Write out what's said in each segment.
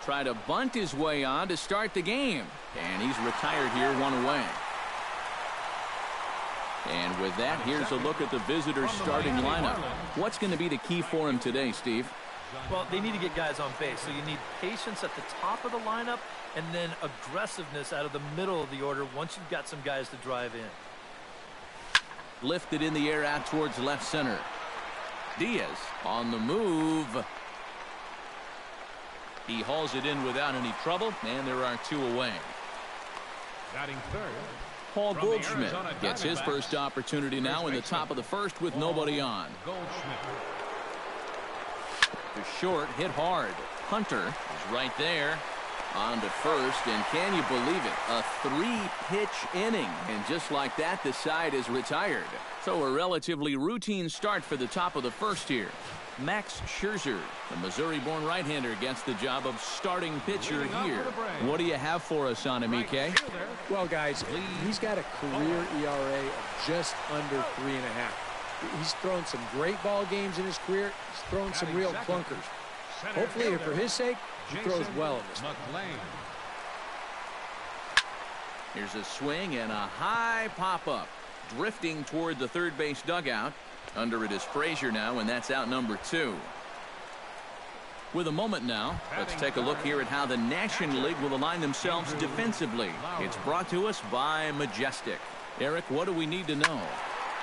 Try to bunt his way on to start the game. And he's retired here, 1 away. And with that, here's a look at the visitors' starting lineup. What's going to be the key for him today, Steve? Well, they need to get guys on base, so you need patience at the top of the lineup and then aggressiveness out of the middle of the order once you've got some guys to drive in. Lifted in the air out towards left center. Diaz on the move. He hauls it in without any trouble, and there are 2 away. Batting third, Paul Goldschmidt gets his first opportunity now in the top of the first with nobody on. To short, hit hard. Hunter is right there. On to first, and can you believe it? A 3-pitch inning. And just like that, the side is retired. So a relatively routine start for the top of the first here. Max Scherzer, the Missouri-born right-hander, gets the job of starting pitcher here. What do you have for us on him, EK? Well, guys, he's got a career ERA of just under 3.5. He's thrown some great ball games in his career. He's thrown some real clunkers. Hopefully, for his sake, he throws well in this one. Here's a swing and a high pop-up. Drifting toward the third base dugout. Under it is Frazier now, and that's out number 2. With a moment now, let's take a look here at how the National League will align themselves defensively. It's brought to us by Majestic. Eric, what do we need to know?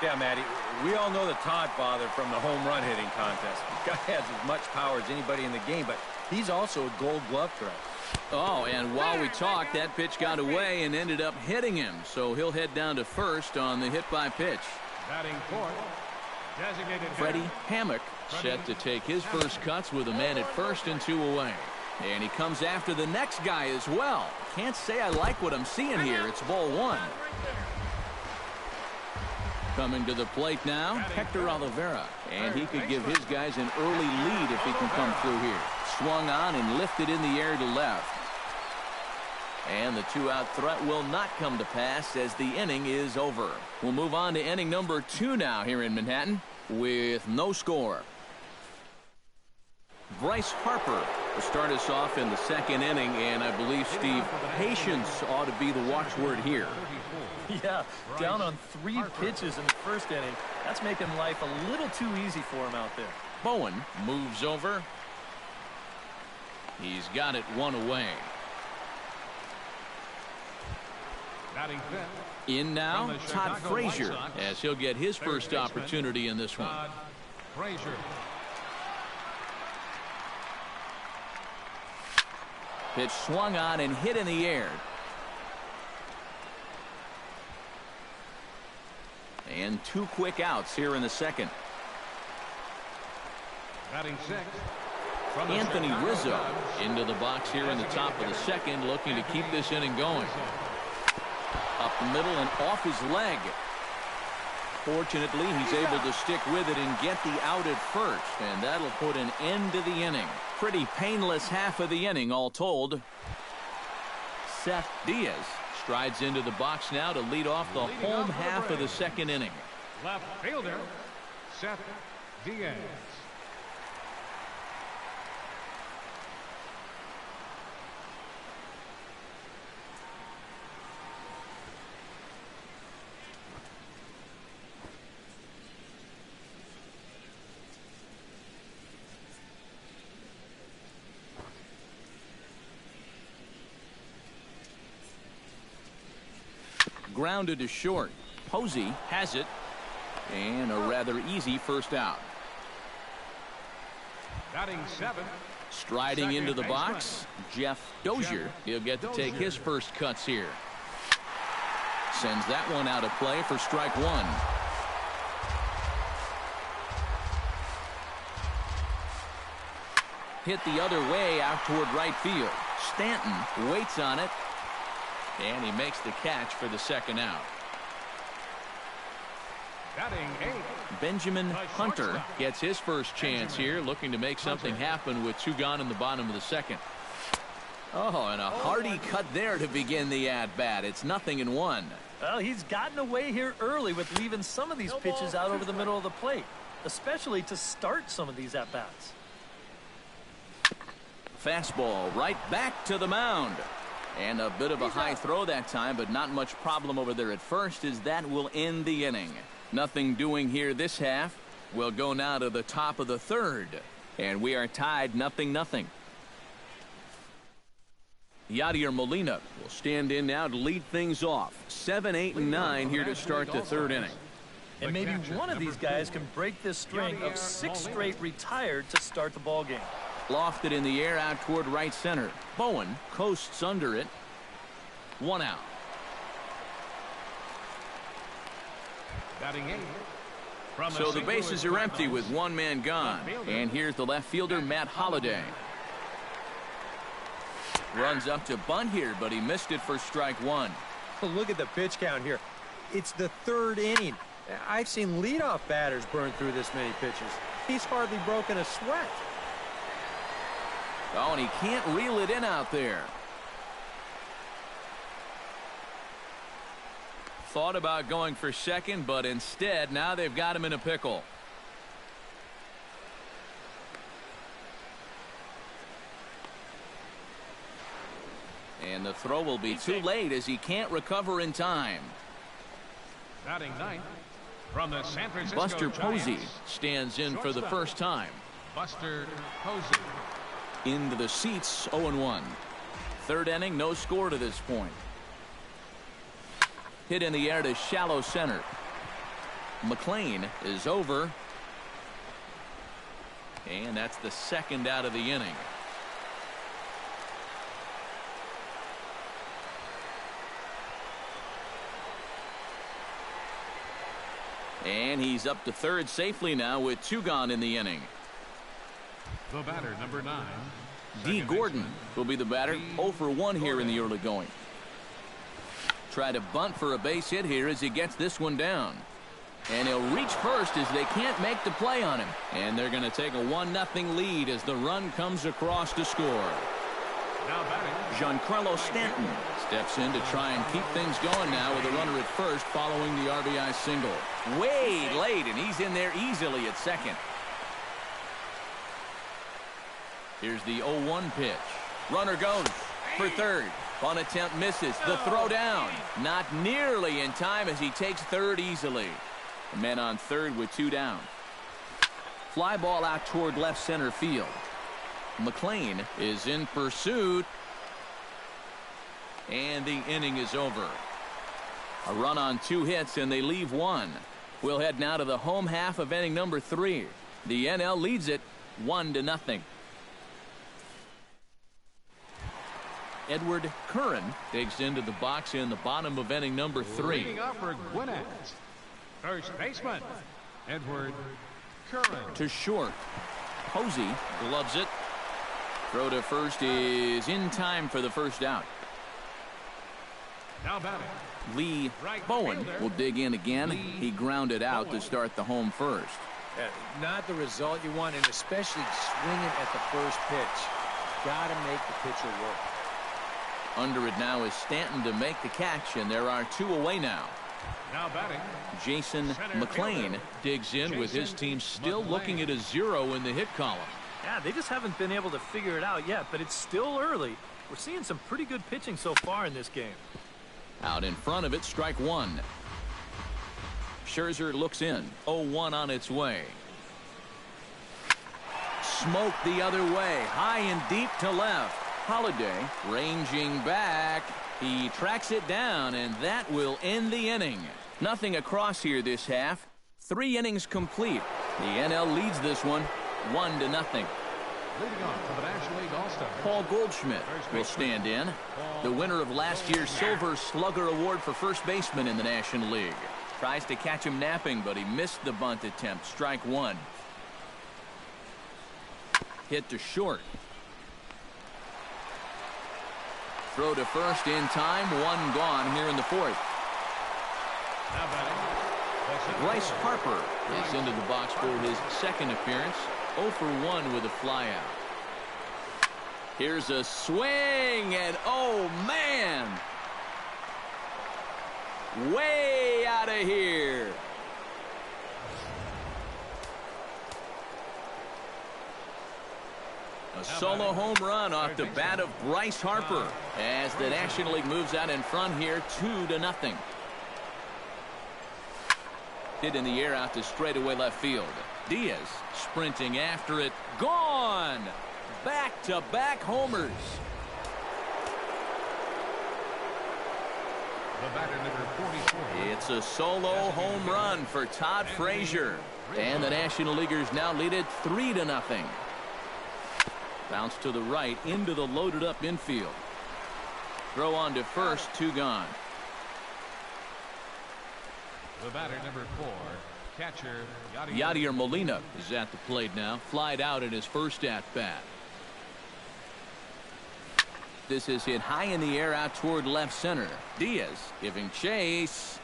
Yeah, Matty, we all know the Todd father from the home run hitting contest. The guy has as much power as anybody in the game, but he's also a gold glove threat. Oh, and while we talked, that pitch got away and ended up hitting him. So he'll head down to first on the hit by pitch. Batting fourth, designated Freddie Hammock set to take his first cuts with a man at first and 2 away. And he comes after the next guy as well. Can't say I like what I'm seeing here. It's ball 1. Coming to the plate now, Hector Oliveira. And he could give his guys an early lead if he can come through here. Swung on and lifted in the air to left. And the 2-out threat will not come to pass as the inning is over. We'll move on to inning number 2 now here in Manhattan with no score. Bryce Harper will start us off in the second inning, and I believe, Steve, patience ought to be the watchword here. Yeah, down on 3 pitches in the first inning. That's making life a little too easy for him out there. Bowen moves over. He's got it 1 away. batting fifth. In now, Todd Frazier, as he'll get his first opportunity in this one. Todd Frazier. Pitch swung on and hit in the air. And 2 quick outs here in the second. Batting sixth. Anthony Rizzo into the box here in the top of the second, looking to keep this inning going. Up the middle and off his leg. Fortunately, he's able to stick with it and get the out at first, and that'll put an end to the inning. Pretty painless half of the inning, all told. Seth Diaz strides into the box now to lead off the home half of the second inning. Left fielder, Seth Diaz. Grounded to short. Posey has it, and a rather easy first out. Batting seventh. Striding into the box, Jeff Dozier. He'll get to take his first cuts here. Sends that one out of play for strike 1. Hit the other way out toward right field. Stanton waits on it, and he makes the catch for the second out. Batting eighth. Benjamin Hunter gets his first chance here, looking to make something happen with 2 gone in the bottom of the second. Oh, and a hearty cut there to begin the at-bat. It's 0-1. Well, he's gotten away here early with leaving some of these pitches out over the middle of the plate, especially to start some of these at-bats. fastball right back to the mound. And a bit of a high throw that time, but not much problem over there at first, as that will end the inning. Nothing doing here this half. We'll go now to the top of the third. And we are tied 0-0. Yadier Molina will stand in now to lead things off. 7, 8, and 9 here to start the third inning. And maybe one of these guys can break this string of 6 straight retired to start the ball game. Lofted in the air out toward right center. Bowen coasts under it. 1 out. Batting 8. So the bases are empty with 1 man gone. And here's the left fielder, Matt Holliday. Runs up to bunt here, but he missed it for strike 1. Look at the pitch count here. It's the third inning. I've seen leadoff batters burn through this many pitches. He's hardly broken a sweat. Oh, and he can't reel it in out there. Thought about going for second, but instead, now they've got him in a pickle. And the throw will be too late as he can't recover in time. Batting 9th from the San Francisco Buster Posey Giants. stands in for the first time. Buster Posey. Into the seats, 0-1. Third inning, no score to this point. Hit in the air to shallow center. McLean is over. And that's the second out of the inning. And he's up to third safely now with 2 gone in the inning. The batter, number 9. D. Gordon will be the batter. 0 for 1 here in the early going. Try to bunt for a base hit here as he gets this one down. And he'll reach first as they can't make the play on him. And they're going to take a 1-0 lead as the run comes across to score. Now batting, Giancarlo Stanton steps in to try and keep things going now with a runner at first following the RBI single. Way late, and he's in there easily at second. Here's the 0-1 pitch. Runner goes for third. Bunt attempt misses. The throw down. Not nearly in time as he takes third easily. The man on third with 2 down. Fly ball out toward left center field. McLean is in pursuit. And the inning is over. A run on 2 hits, and they leave 1. We'll head now to the home half of inning number 3. The NL leads it 1-0. Edward Curran digs into the box in the bottom of inning number 3. leading off for Gwinnett. First baseman, Edward Curran. To short. Posey gloves it. Throw to first is in time for the first out. Now batting, Lee Bowen will dig in again. He grounded out to start the home first. Not the result you want, and especially swinging at the first pitch. Got to make the pitcher work. Under it now is Stanton to make the catch, and there are 2 away now. now batting, Jason McLean digs in with his team still looking at a 0 in the hit column. Yeah, they just haven't been able to figure it out yet, but it's still early. We're seeing some pretty good pitching so far in this game. Out in front of it, strike 1. Scherzer looks in. 0-1 on its way. Smoke the other way. High and deep to left. Holliday ranging back. He tracks it down, and that will end the inning. Nothing across here this half. 3 innings complete. The NL leads this one 1-0. leading off for the National League All-Star. Paul Goldschmidt will stand in. The winner of last year's Silver Slugger Award for first baseman in the National League. Tries to catch him napping, but he missed the bunt attempt. Strike 1. Hit to short. Throw to first in time. 1 gone here in the 4th. Now batting, Bryce Harper is into the box for his 2nd appearance. 0 for 1 with a flyout. Here's a swing, and oh man, way out of here. A solo home run off the bat of Bryce Harper as the National League moves out in front here 2-0. Hit in the air out to straightaway left field. Diaz sprinting after it. Gone! Back-to-back homers. The batter, number 44. It's a solo home run for Todd Frazier. And the National Leaguers now lead it 3-0. Bounce to the right into the loaded up infield. Throw on to first, 2 gone. The batter, number 4, catcher Yadier Molina is at the plate now. Flied out in his first at bat. This is hit high in the air out toward left center. Diaz giving chase.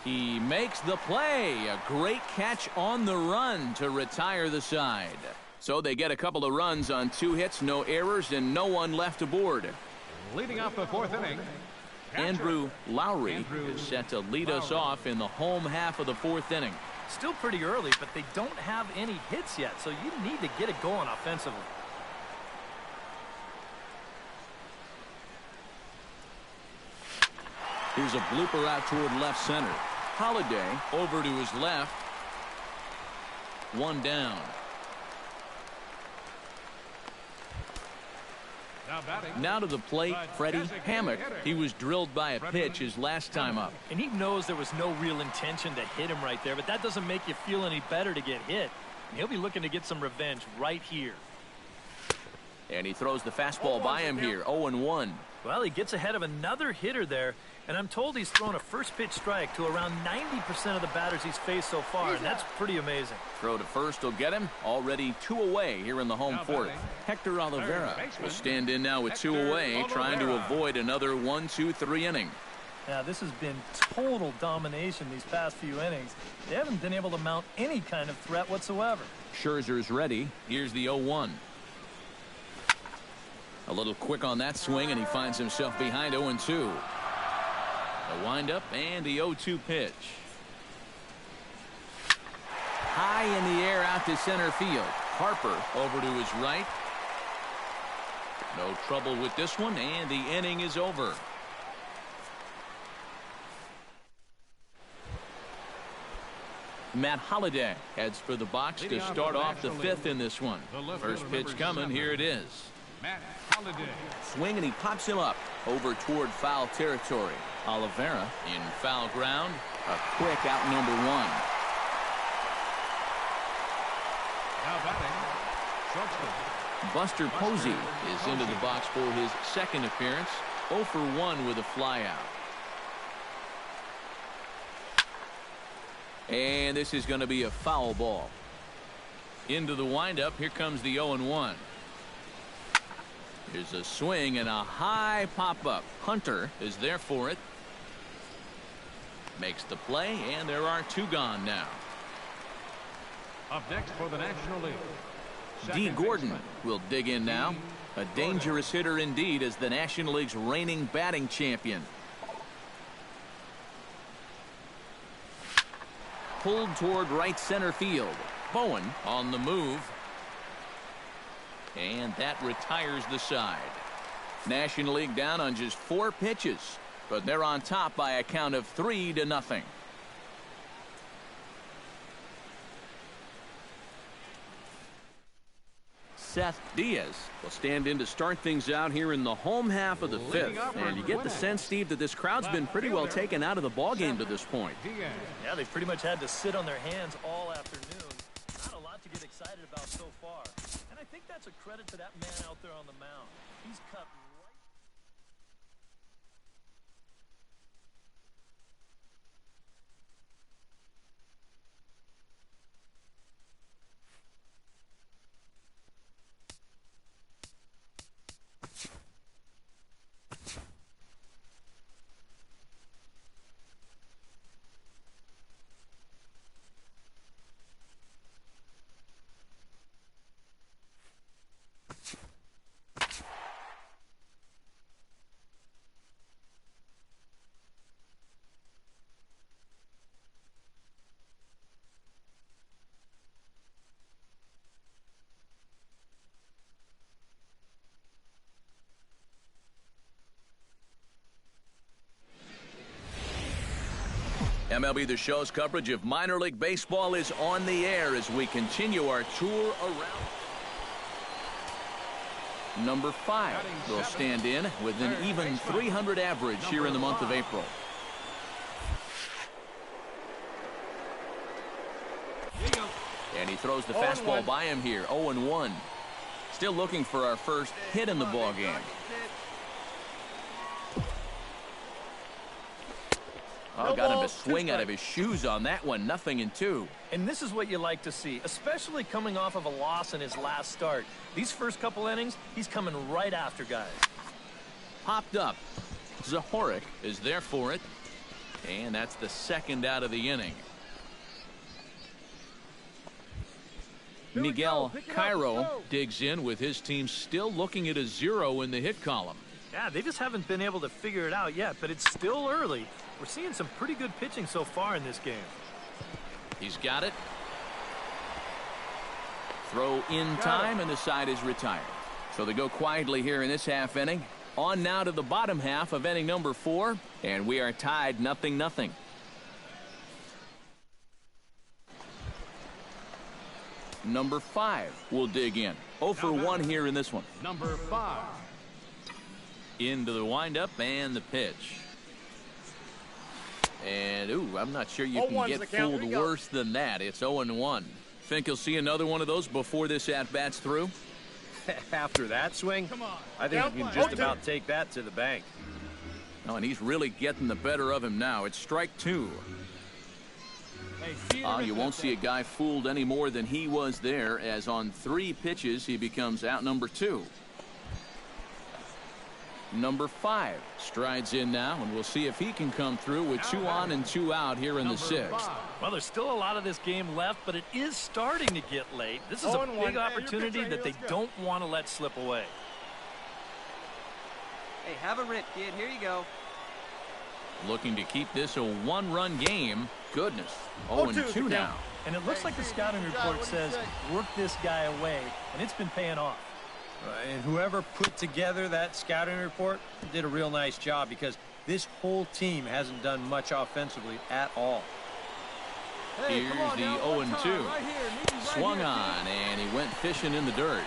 He makes the play. A great catch on the run to retire the side. So they get a couple of runs on 2 hits, no errors, and no one left aboard. leading off the 4th inning. Andrew Lowry is set to lead us off in the home half of the 4th inning. Still pretty early, but they don't have any hits yet, so you need to get it going offensively. Here's a blooper out toward left center. Holiday over to his left. 1 down. Now to the plate, Freddie Hammock. He was drilled by a pitch his last time up. And he knows there was no real intention to hit him right there, but that doesn't make you feel any better to get hit. He'll be looking to get some revenge right here. And he throws the fastball by him here, 0-1. Well, he gets ahead of another hitter there, and I'm told he's thrown a first pitch strike to around 90% of the batters he's faced so far, and that's pretty amazing. Throw to first will get him. Already 2 away here in the home 4th. Hector Oliveira will stand in now with 2 away, trying to avoid another 1-2-3 inning. Now, this has been total domination these past few innings. They haven't been able to mount any kind of threat whatsoever. Scherzer's ready. Here's the 0-1. A little quick on that swing, and he finds himself behind 0-2. A windup and the 0-2 pitch. High in the air out to center field. Harper over to his right. No trouble with this one, and the inning is over. Matt Holliday heads for the box to start off the 5th in this one. First pitch coming. Here it is. Matt Holliday. Swing, and he pops him up over toward foul territory. Oliveira in foul ground. A quick out number 1. Now batting, shortstop. Buster Posey is into the box for his 2nd appearance. 0 for 1 with a flyout. And this is going to be a foul ball. Into the windup. Here comes the 0-1. Here's a swing and a high pop-up. Hunter is there for it. Makes the play, and there are 2 gone now. Up next for the National League, D. Gordon will dig in now. A dangerous hitter indeed as the National League's reigning batting champion. Pulled toward right center field. Bowen on the move. And that retires the side. National League down on just 4 pitches, but they're on top by a count of 3-0. Seth Diaz will stand in to start things out here in the home half of the 5th. And you get the sense, Steve, that this crowd's been pretty well taken out of the ballgame to this point. Yeah, they've pretty much had to sit on their hands all afternoon. Not a lot to get excited about so far. And I think that's a credit to that man out there on the mound. He's cut MLB The Show's coverage of minor league baseball is on the air as we continue our tour around. Number 5 will stand in with an even .300 average here in the month of April. And he throws the fastball by him here. 0-1. Still looking for our first hit in the ball game. Oh, got him to swing out of his shoes on that one. 0-2. And this is what you like to see, especially coming off of a loss in his last start. These first couple innings, he's coming right after guys. Popped up. Zahoric is there for it. And that's the second out of the inning. Miguel Cairo digs in with his team still looking at a 0 in the hit column. Yeah, they just haven't been able to figure it out yet, but it's still early. We're seeing some pretty good pitching so far in this game. He's got it. Throw in time, and the side is retired. So they go quietly here in this half inning. On now to the bottom half of inning number 4, and we are tied 0-0. Number 5 will dig in. 0 for 1 here in this one. Number 5. Into the windup and the pitch. And, ooh, I'm not sure you can get fooled worse than that. It's 0-1. Think you'll see another one of those before this at-bat's through? After that swing, I think you can just about take that to the bank. Oh, and he's really getting the better of him now. It's strike 2. You won't see a guy fooled any more than he was there, as on 3 pitches he becomes out number 2. Number 5 strides in now, and we'll see if he can come through with 2 on and 2 out here in the 6th. Well, there's still a lot of this game left, but it is starting to get late. This is a big opportunity that they don't want to let slip away. Hey, have a rip, kid. Here you go. Looking to keep this a 1-run game. Goodness. 0-2 now. And it looks like the scouting report says work this guy away, and it's been paying off. And whoever put together that scouting report did a real nice job, because this whole team hasn't done much offensively at all. Here's the 0-2. Swung on, and he went fishing in the dirt.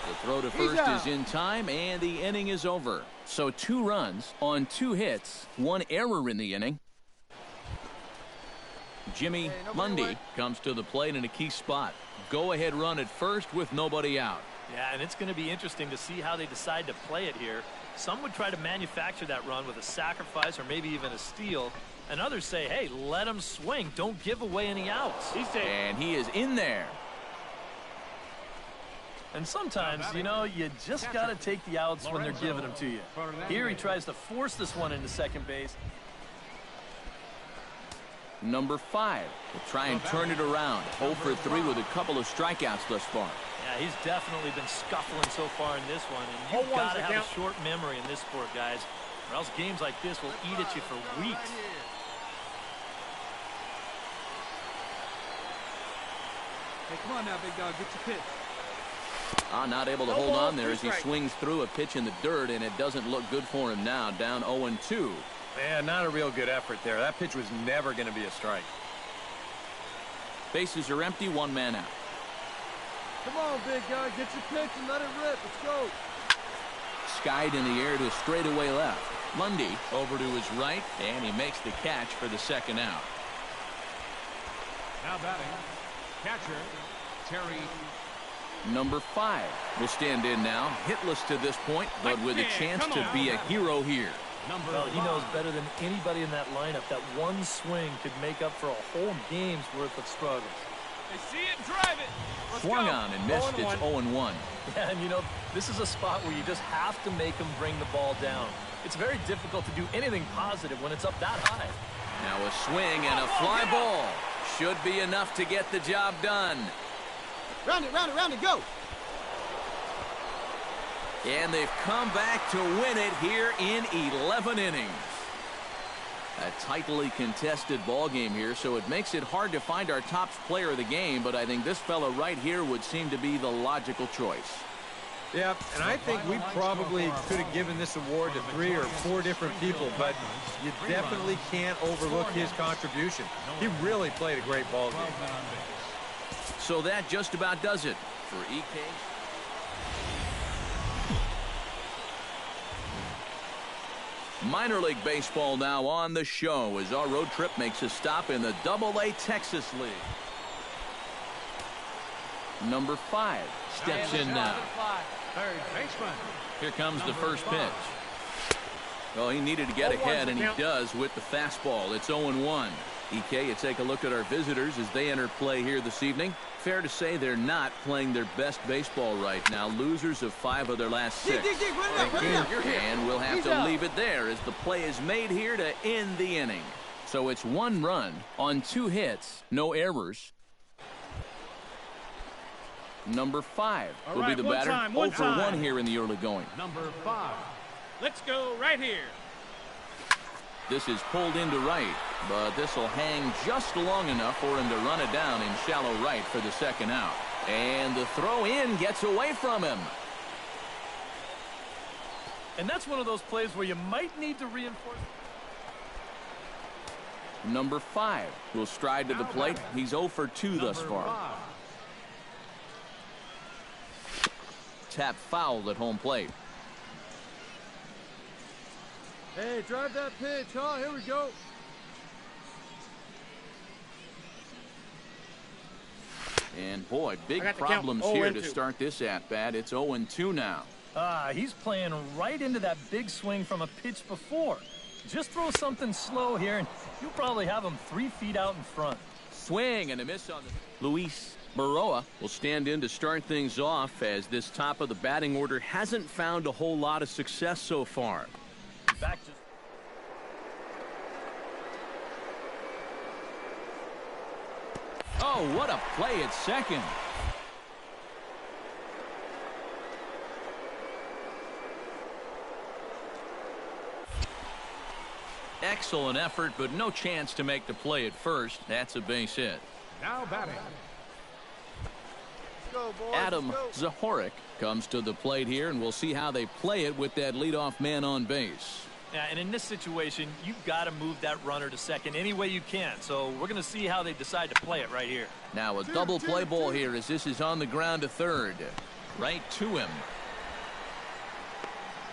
The throw to first is in time, and the inning is over. So 2 runs on 2 hits, 1 error in the inning. Jimmy Mundy comes to the plate in a key spot. Go-ahead run at first with nobody out. Yeah, and it's going to be interesting to see how they decide to play it here. Some would try to manufacture that run with a sacrifice or maybe even a steal. And others say, hey, let him swing. Don't give away any outs. And he is in there. And sometimes, you know, you just got to take the outs when they're giving them to you. Here he tries to force this one into second base. Number 5 will try and turn it around. 0 for 3 with a couple of strikeouts thus far. Yeah, he's definitely been scuffling so far in this one. And you've got to have a short memory in this sport, guys, or else games like this will eat at you for weeks. Hey, come on now, big dog. Get your pitch. Not able to hold on there as he swings through a pitch in the dirt, and it doesn't look good for him now. Down 0-2. Man, not a real good effort there. That pitch was never going to be a strike. Bases are empty, 1 man out. Come on, big guy. Get your pitch and let it rip. Let's go. Skied in the air to straightaway left. Mundy over to his right, and he makes the catch for the second out. Now batting, catcher, Terry. Number 5 will stand in now, hitless to this point, but with a chance to be a hero here. Well, he knows better than anybody in that lineup that one swing could make up for a whole game's worth of struggles. They see it, drive it. Swung on and missed. It's 0-1. Yeah, and you know, this is a spot where you just have to make him bring the ball down. It's very difficult to do anything positive when it's up that high. Now a swing and a fly ball. Should be enough to get the job done. Round it, go. And they've come back to win it here in 11 innings. A tightly contested ball game here, so it makes it hard to find our top player of the game, but I think this fella right here would seem to be the logical choice. Yeah, and I think we probably could have given this award to 3 or 4 different people, but you definitely can't overlook his contribution. He really played a great ball game. So that just about does it for EK. Minor League Baseball now on the show as our road trip makes a stop in the AA Texas League. Number 5 steps in now. Third baseman. Here comes the first pitch. Well, he needed to get ahead, and he does with the fastball. It's 0-1. EK, you take a look at our visitors as they enter play here this evening. Fair to say they're not playing their best baseball right now. Losers of 5 of their last 6. And we'll have to leave it there as the play is made here to end the inning. So it's 1 run on 2 hits, no errors. Number 5 will be the batter. 0 for 1 here in the early going. Number 5. Let's go right here. This is pulled into right, but this will hang just long enough for him to run it down in shallow right for the second out. And the throw in gets away from him. And that's one of those plays where you might need to reinforce. Number 5 will stride to the plate. He's 0 for 2 thus far. Tap fouled at home plate. Hey, drive that pitch, huh? Here we go. And boy, big problems here to start this at-bat. It's 0-2 now. He's playing right into that big swing from a pitch before. Just throw something slow here, and you'll probably have him 3 feet out in front. Swing and a miss on the... Luis Baroa will stand in to start things off as this top of the batting order hasn't found a whole lot of success so far. Back to... Oh, what a play at second. Excellent effort, but no chance to make the play at first. That's a base hit. Now batting. Go, boys. Adam Zahorik comes to the plate here, and we'll see how they play it with that leadoff man on base. Yeah, and in this situation, you've got to move that runner to second any way you can. So we're going to see how they decide to play it right here. Now a double play ball here as this is on the ground to third. Right to him.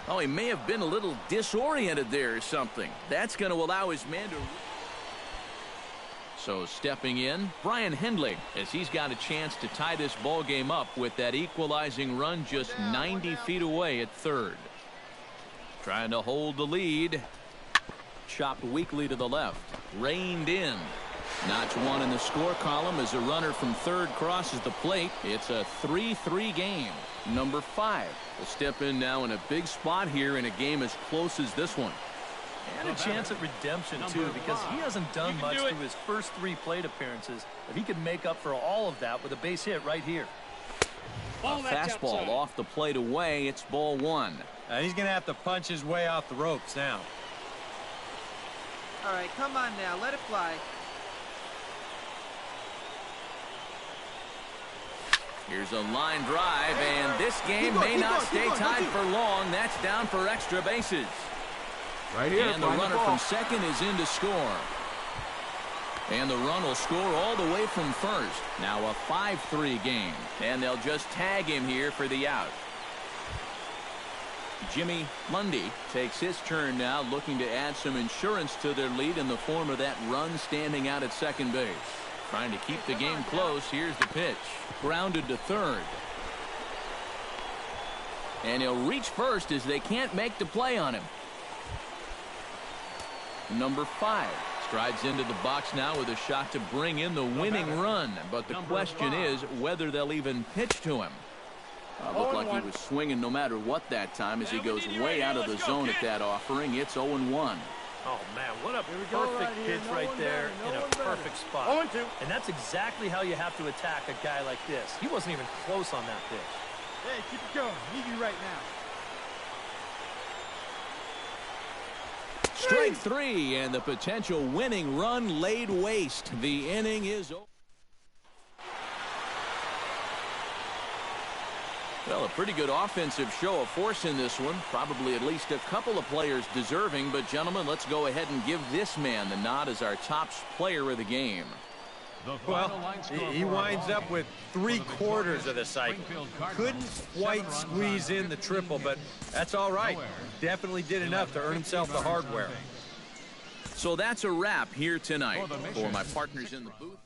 Oh, he may have been a little disoriented there or something. That's going to allow his man to... So stepping in, Brian Hendley, as he's got a chance to tie this ball game up with that equalizing run just 90 feet away at third. Trying to hold the lead. Chopped weakly to the left. Reined in. Notch 1 in the score column as a runner from third crosses the plate. It's a 3-3 game. Number 5 will step in now in a big spot here in a game as close as this one. And a chance at redemption, too, because he hasn't done much through his first 3 plate appearances. But he could make up for all of that with a base hit right here. A fastball off the plate away. It's ball 1. He's going to have to punch his way off the ropes now. All right, come on now. Let it fly. Here's a line drive, and this game may not stay tied for long. That's down for extra bases. Right here. And the runner from second is in to score. And the run will score all the way from first. Now a 5-3 game. And they'll just tag him here for the out. Jimmy Mundy takes his turn now, looking to add some insurance to their lead in the form of that run standing out at second base. Trying to keep the game close. Here's the pitch. Grounded to third. And he'll reach first as they can't make the play on him. Number 5 strides into the box now with a shot to bring in the winning run. But the question is whether they'll even pitch to him. Looked like he was swinging no matter what that time as he goes way out of the zone at that offering. It's 0-1. Oh, man, what a perfect pitch right there in a perfect spot. And that's exactly how you have to attack a guy like this. He wasn't even close on that pitch. Hey, keep it going. Need you right now. Strike 3, and the potential winning run laid waste. The inning is over. Well, a pretty good offensive show of force in this one. Probably at least a couple of players deserving. But, gentlemen, let's go ahead and give this man the nod as our top player of the game. Well, he winds up with 3/4 of the cycle. Couldn't quite squeeze in the triple, but that's all right. Definitely did enough to earn himself the hardware. So that's a wrap here tonight. For my partners in the booth.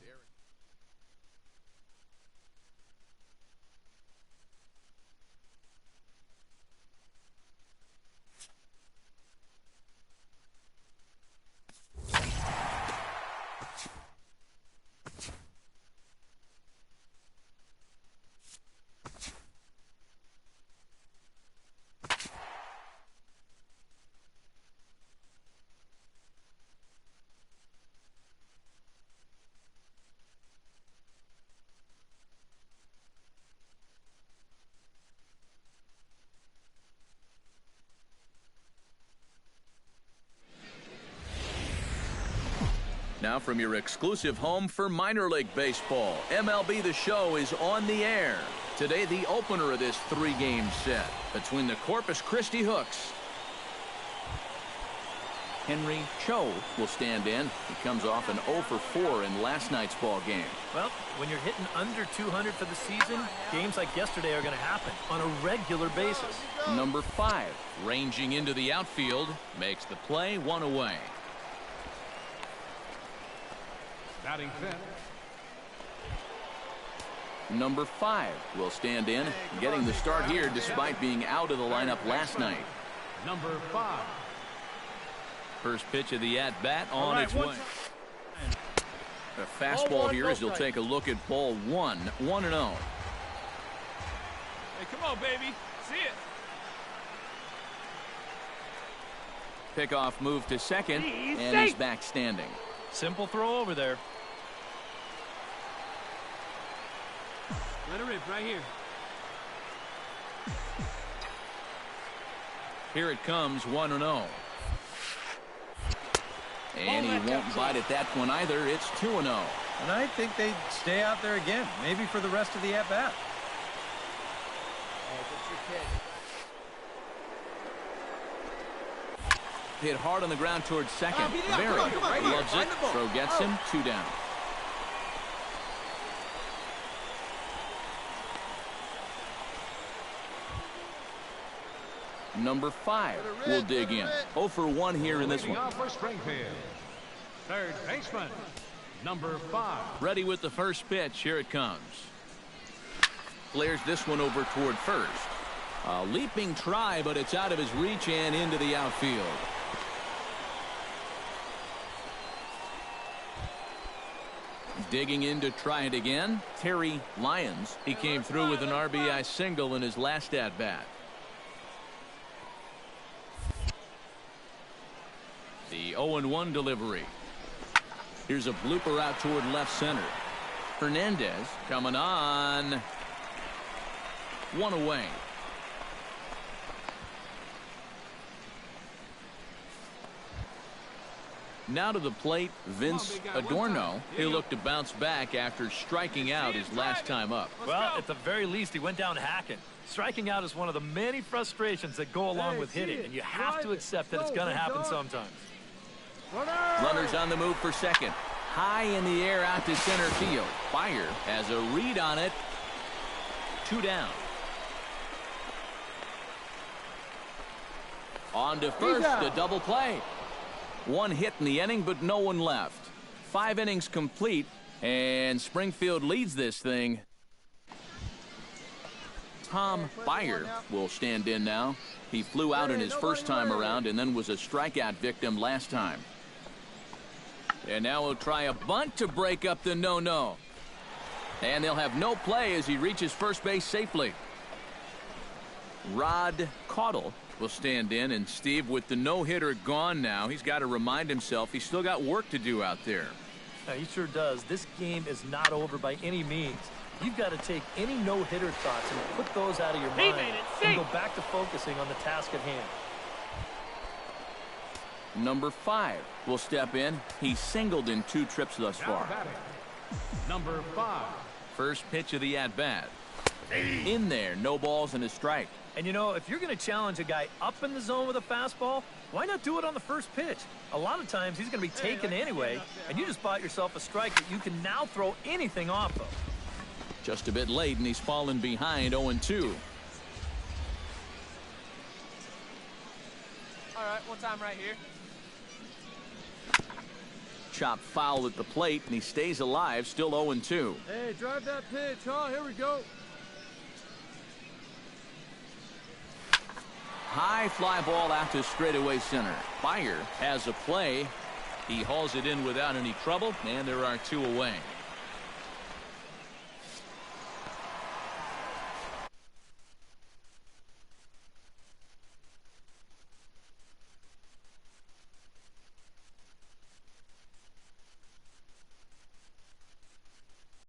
Now from your exclusive home for minor league baseball, MLB The Show is on the air. Today, the opener of this 3-game set between the Corpus Christi Hooks. Henry Cho will stand in. He comes off an 0 for 4 in last night's ball game. Well, when you're hitting under 200 for the season, games like yesterday are going to happen on a regular basis. Number 5, ranging into the outfield, makes the play, 1 away. Batting fifth. Number 5 will stand in, getting the start here despite being out of the lineup last night. Number 5. First pitch of the at-bat on its way. The fastball here as he'll take a look at ball 1, 1-0. Hey, come on, baby. See it. Pickoff move to second, and he's back standing. Simple throw over there. Let it rip right here. Here it comes, 1-0. And he won't bite at that one either. It's 2-0. And I think they'd stay out there again, maybe for the rest of the at-bat. Hit hard on the ground towards second. Berry loves it. Throw gets him. 2 down. Number 5 will dig in. 0 for 1 here in this one. For Springfield. Third baseman. Number 5. Ready with the first pitch. Here it comes. Flares this one over toward first. A leaping try, but it's out of his reach and into the outfield. Digging in to try it again, Terry Lyons. He came through with an RBI single in his last at-bat. The 0-1 delivery. Here's a blooper out toward left center. Hernandez coming on. 1 away. Now to the plate, Vince Adorno. He'll look to bounce back after striking out his last time up. Well, at the very least, he went down hacking. Striking out is one of the many frustrations that go along with hitting, and you have to accept that it's going to happen sometimes. Runners on the move for second. High in the air out to center field. Fire has a read on it. 2 down. On to first, the double play. 1 hit in the inning, but no one left. 5 innings complete, and Springfield leads this thing. Tom Byer will stand in now. He flew out in his first time around and then was a strikeout victim last time. And now he'll try a bunt to break up the no-no. And they'll have no play as he reaches first base safely. Rod Caudle will stand in, and Steve, with the no-hitter gone now, he's got to remind himself he's still got work to do out there. Yeah, he sure does. This game is not over by any means. You've got to take any no-hitter thoughts and put those out of your mind and go back to focusing on the task at hand. Number 5 will step in. He's singled in 2 trips thus far. Number 5. First pitch of the at-bat. In there, no balls and a strike. And, you know, if you're going to challenge a guy up in the zone with a fastball, why not do it on the first pitch? A lot of times he's going to be taken anyway, and you just bought yourself a strike that you can now throw anything off of. Just a bit late, and he's fallen behind 0-2. All right, one time right here. Chop foul at the plate, and he stays alive, still 0-2. Hey, drive that pitch, huh? Here we go. High fly ball out to straightaway center. Fire has a play. He hauls it in without any trouble, and there are 2 away.